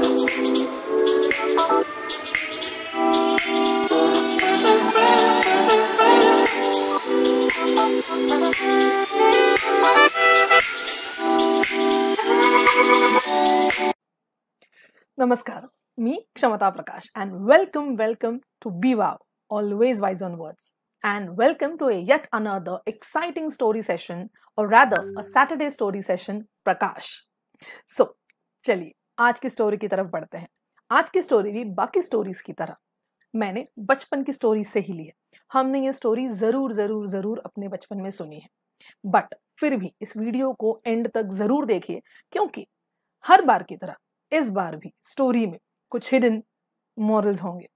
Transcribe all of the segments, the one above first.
Namaskar, me Kshamata Prakash and welcome to Be Wow, always wise on words. And welcome to a yet another exciting story session or rather a Saturday story session Prakash. So, चलिए आज की story की तरफ बढ़ते हैं। आज की story भी बाकी स्टोरीज की तरह मैंने बचपन की स्टोरी से ही ली है। हमने ये स्टोरी जरूर अपने बचपन में सुनी है, बट फिर भी इस वीडियो को एंड तक जरूर देखिए क्योंकि हर बार की तरह इस बार भी स्टोरी में कुछ हिडन मॉरल्स होंगे,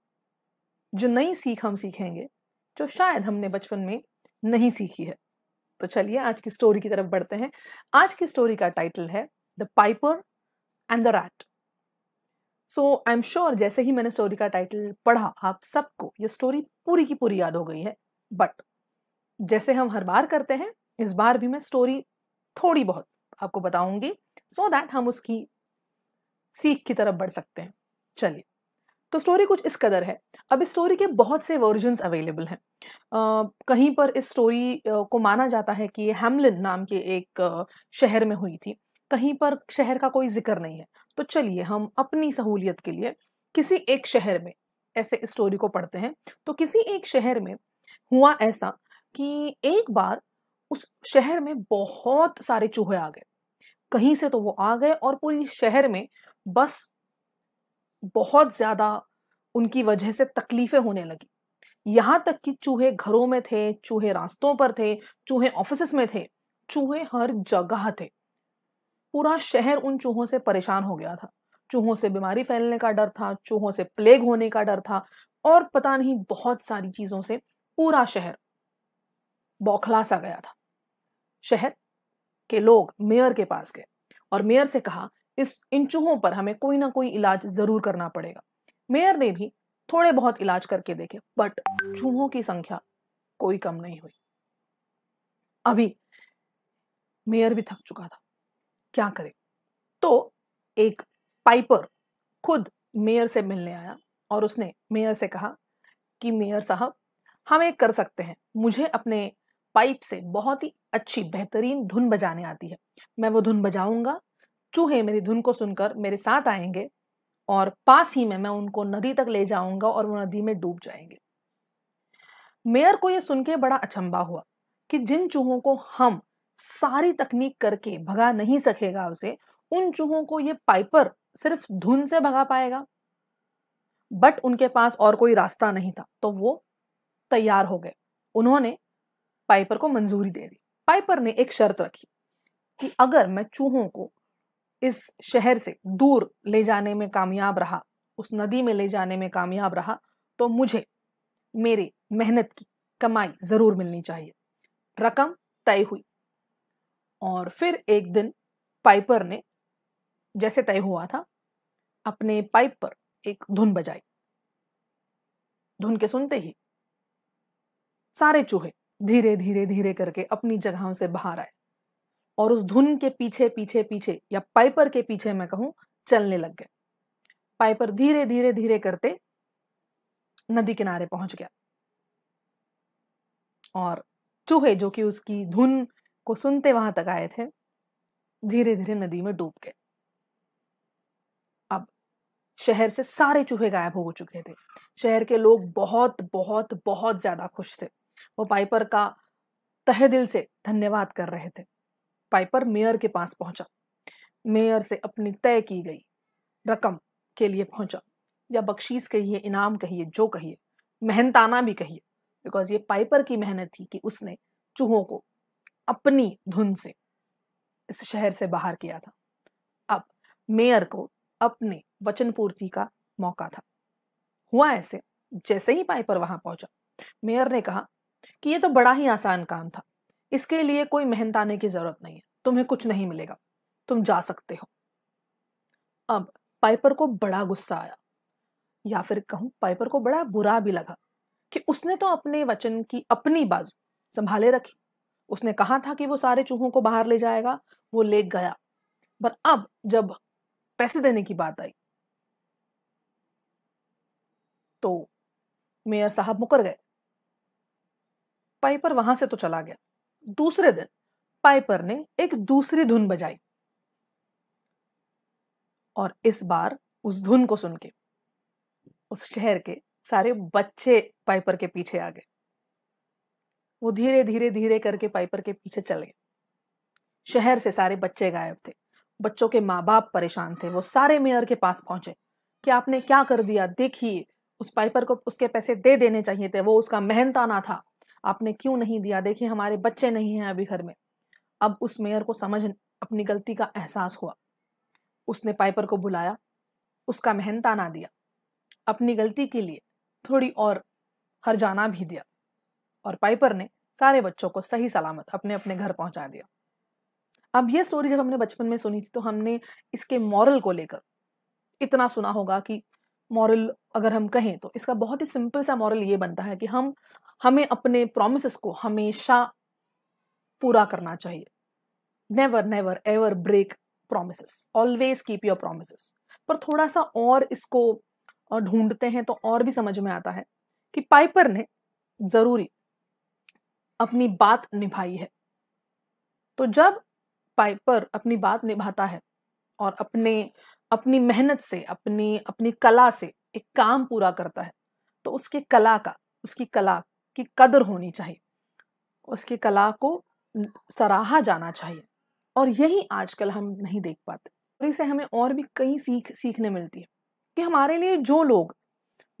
जो नई सीख हम सीखेंगे जो शायद हमने बचपन में नहीं सीखी है। तो चलिए आज की स्टोरी की तरफ बढ़ते हैं। आज की स्टोरी का टाइटल है the Piper and the rat. So I am sure जैसे ही मैंने स्टोरी का टाइटल पढ़ा आप सबको ये स्टोरी पूरी की पूरी याद हो गई है, बट जैसे हम हर बार करते हैं इस बार भी मैं स्टोरी थोड़ी बहुत आपको बताऊंगी सो दैट हम उसकी सीख की तरफ बढ़ सकते हैं। चलिए, तो स्टोरी कुछ इस कदर है। अब इस स्टोरी के बहुत से वर्जन्स अवेलेबल हैं। कहीं पर इस स्टोरी को माना जाता है कि ये हैमलिन नाम के एक शहर में हुई थी, कहीं पर शहर का कोई जिक्र नहीं है। तो चलिए हम अपनी सहूलियत के लिए किसी एक शहर में ऐसे स्टोरी को पढ़ते हैं। तो किसी एक शहर में हुआ ऐसा कि एक बार उस शहर में बहुत सारे चूहे आ गए। कहीं से तो वो आ गए और पूरी शहर में बस बहुत ज्यादा उनकी वजह से तकलीफें होने लगी। यहां तक कि चूहे घरों में थे, चूहे रास्तों पर थे, चूहे ऑफिस में थे, चूहे हर जगह थे। पूरा शहर उन चूहों से परेशान हो गया था। चूहों से बीमारी फैलने का डर था, चूहों से प्लेग होने का डर था और पता नहीं बहुत सारी चीजों से पूरा शहर बौखला सा गया था। शहर के लोग मेयर के पास गए और मेयर से कहा इन चूहों पर हमें कोई ना कोई इलाज जरूर करना पड़ेगा। मेयर ने भी थोड़े बहुत इलाज करके देखे, बट चूहों की संख्या कोई कम नहीं हुई। अभी मेयर भी थक चुका था, क्या करे। तो एक पाइपर खुद मेयर से मिलने आया और उसने मेयर से कहा कि मेयर साहब, हम एक कर सकते हैं। मुझे अपने पाइप से बहुत ही अच्छी बेहतरीन धुन बजाने आती है। मैं वो धुन बजाऊंगा, चूहे मेरी धुन को सुनकर मेरे साथ आएंगे और पास ही में मैं उनको नदी तक ले जाऊंगा और वो नदी में डूब जाएंगे। मेयर को यह सुन के बड़ा अचंभा हुआ कि जिन चूहों को हम सारी तकनीक करके भगा नहीं सकेगा उसे, उन चूहों को ये पाइपर सिर्फ धुन से भगा पाएगा। बट उनके पास और कोई रास्ता नहीं था, तो वो तैयार हो गए। उन्होंने पाइपर को मंजूरी दे दी। पाइपर ने एक शर्त रखी कि अगर मैं चूहों को इस शहर से दूर ले जाने में कामयाब रहा, उस नदी में ले जाने में कामयाब रहा, तो मुझे मेरे मेहनत की कमाई जरूर मिलनी चाहिए। रकम तय हुई और फिर एक दिन पाइपर ने जैसे तय हुआ था अपने पाइप पर एक धुन बजाई। धुन के सुनते ही सारे चूहे धीरे करके अपनी जगहों से बाहर आए और उस धुन के पीछे या पाइपर के पीछे मैं कहूं चलने लग गए। पाइपर धीरे करते नदी किनारे पहुंच गया और चूहे जो कि उसकी धुन को सुनते वहां तक आए थे धीरे नदी में डूब गए। अब शहर से सारे चूहे गायब हो चुके थे। शहर के लोग बहुत ज्यादा खुश थे। वो पाइपर का तहे दिल से धन्यवाद कर रहे थे। पाइपर मेयर के पास पहुंचा, मेयर से अपनी तय की गई रकम के लिए पहुंचा, या बख्शीश कहिए, इनाम कहिए, जो कहिए, मेहनताना भी कहिए, बिकॉज ये पाइपर की मेहनत थी कि उसने चूहों को अपनी धुन से इस शहर से बाहर किया था। अब मेयर को अपने वचन पूर्ति का मौका था। हुआ ऐसे, जैसे ही पाइपर वहां पहुंचा, मेयर ने कहा कि ये तो बड़ा ही आसान काम था, इसके लिए कोई मेहनताने की जरूरत नहीं है, तुम्हें कुछ नहीं मिलेगा, तुम जा सकते हो। अब पाइपर को बड़ा गुस्सा आया, या फिर कहूं पाइपर को बड़ा बुरा भी लगा कि उसने तो अपने वचन की अपनी बाजू संभाले रखी। उसने कहा था कि वो सारे चूहों को बाहर ले जाएगा, वो ले गया। पर अब जब पैसे देने की बात आई तो मेयर साहब मुकर गए। पाइपर वहां से तो चला गया। दूसरे दिन पाइपर ने एक दूसरी धुन बजाई और इस बार उस धुन को सुन के उस शहर के सारे बच्चे पाइपर के पीछे आ गए। वो धीरे धीरे धीरे करके पाइपर के पीछे चल गए। शहर से सारे बच्चे गायब थे। बच्चों के माँ बाप परेशान थे। वो सारे मेयर के पास पहुंचे कि आपने क्या कर दिया, देखिए उस पाइपर को उसके पैसे दे देने चाहिए थे, वो उसका मेहनताना था, आपने क्यों नहीं दिया, देखिए हमारे बच्चे नहीं हैं अभी घर में। अब उस मेयर को अपनी गलती का एहसास हुआ। उसने पाइपर को बुलाया, उसका मेहनताना दिया, अपनी गलती के लिए थोड़ी और हर्जाना भी दिया और पाइपर ने सारे बच्चों को सही सलामत अपने अपने घर पहुंचा दिया। अब ये स्टोरी जब हमने बचपन में सुनी थी तो हमने इसके मॉरल को लेकर इतना सुना होगा कि मॉरल अगर हम कहें तो इसका बहुत ही सिंपल सा मॉरल ये बनता है कि हमें अपने प्रॉमिसेस को हमेशा पूरा करना चाहिए। Never never ever break promises, always keep your promises. पर थोड़ा सा और इसको ढूंढते हैं तो और भी समझ में आता है कि पाइपर ने जरूरी अपनी बात निभाई है। तो जब पाइपर अपनी बात निभाता है और अपनी मेहनत से अपनी कला से एक काम पूरा करता है तो उसकी कला की कदर होनी चाहिए, उसकी कला को सराहा जाना चाहिए। और यही आजकल हम नहीं देख पाते। और इससे हमें और भी कई सीखने मिलती है कि हमारे लिए जो लोग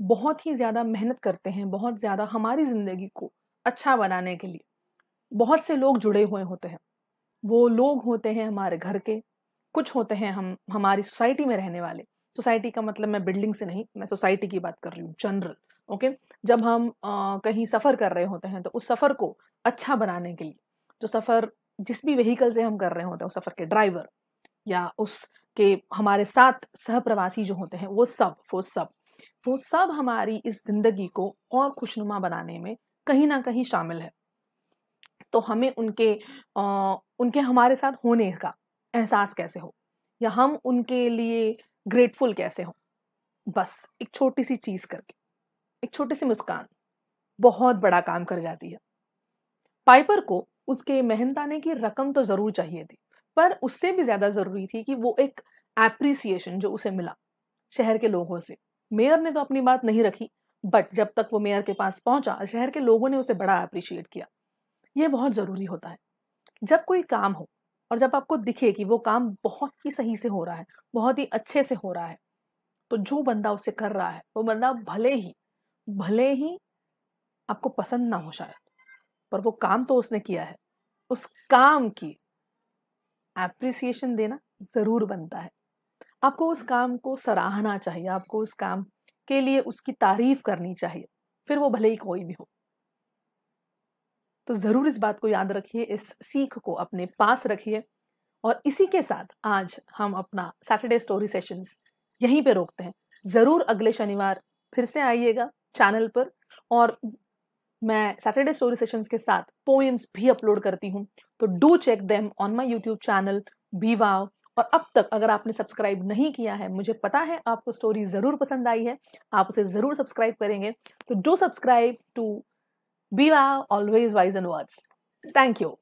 बहुत ही ज्यादा मेहनत करते हैं, बहुत ज्यादा हमारी जिंदगी को अच्छा बनाने के लिए बहुत से लोग जुड़े हुए होते हैं। वो लोग होते हैं हमारे घर के, कुछ होते हैं हमारी सोसाइटी में रहने वाले। सोसाइटी का मतलब मैं बिल्डिंग से नहीं, मैं सोसाइटी की बात कर रही हूँ, जनरल। ओके, जब हम कहीं सफर कर रहे होते हैं तो उस सफर को अच्छा बनाने के लिए जो सफर जिस भी व्हीकल से हम कर रहे होते हैं, उस सफर के ड्राइवर या उसके हमारे साथ सहप्रवासी जो होते हैं, वो सब हमारी इस जिंदगी को और खुशनुमा बनाने में कहीं ना कहीं शामिल है। तो हमें उनके हमारे साथ होने का एहसास कैसे हो या हम उनके लिए ग्रेटफुल कैसे हो, बस एक छोटी सी चीज करके, एक छोटी सी मुस्कान बहुत बड़ा काम कर जाती है। पाइपर को उसके मेहनताने की रकम तो जरूर चाहिए थी, पर उससे भी ज्यादा जरूरी थी कि वो एक एप्रिसिएशन जो उसे मिला शहर के लोगों से। मेयर ने तो अपनी बात नहीं रखी, बट जब तक वो मेयर के पास पहुंचा शहर के लोगों ने उसे बड़ा अप्रिशिएट किया। ये बहुत जरूरी होता है। जब कोई काम हो और जब आपको दिखे कि वो काम बहुत ही सही से हो रहा है, बहुत ही अच्छे से हो रहा है, तो जो बंदा उसे कर रहा है वो बंदा भले ही आपको पसंद ना हो शायद, पर वो काम तो उसने किया है, उस काम की एप्रिसिएशन देना जरूर बनता है। आपको उस काम को सराहना चाहिए, आपको उस काम के लिए उसकी तारीफ करनी चाहिए, फिर वो भले ही कोई भी हो। तो जरूर इस बात को याद रखिए, इस सीख को अपने पास रखिए। और इसी के साथ आज हम अपना सैटरडे स्टोरी सेशंस यहीं पे रोकते हैं। जरूर अगले शनिवार फिर से आइएगा चैनल पर, और मैं सैटरडे स्टोरी सेशंस के साथ पोएम्स भी अपलोड करती हूँ, तो do check them on my YouTube channel बी वाव। और अब तक अगर आपने सब्सक्राइब नहीं किया है, मुझे पता है आपको स्टोरी जरूर पसंद आई है, आप उसे जरूर सब्सक्राइब करेंगे, तो do subscribe to be wow, always wise in words. Thank you.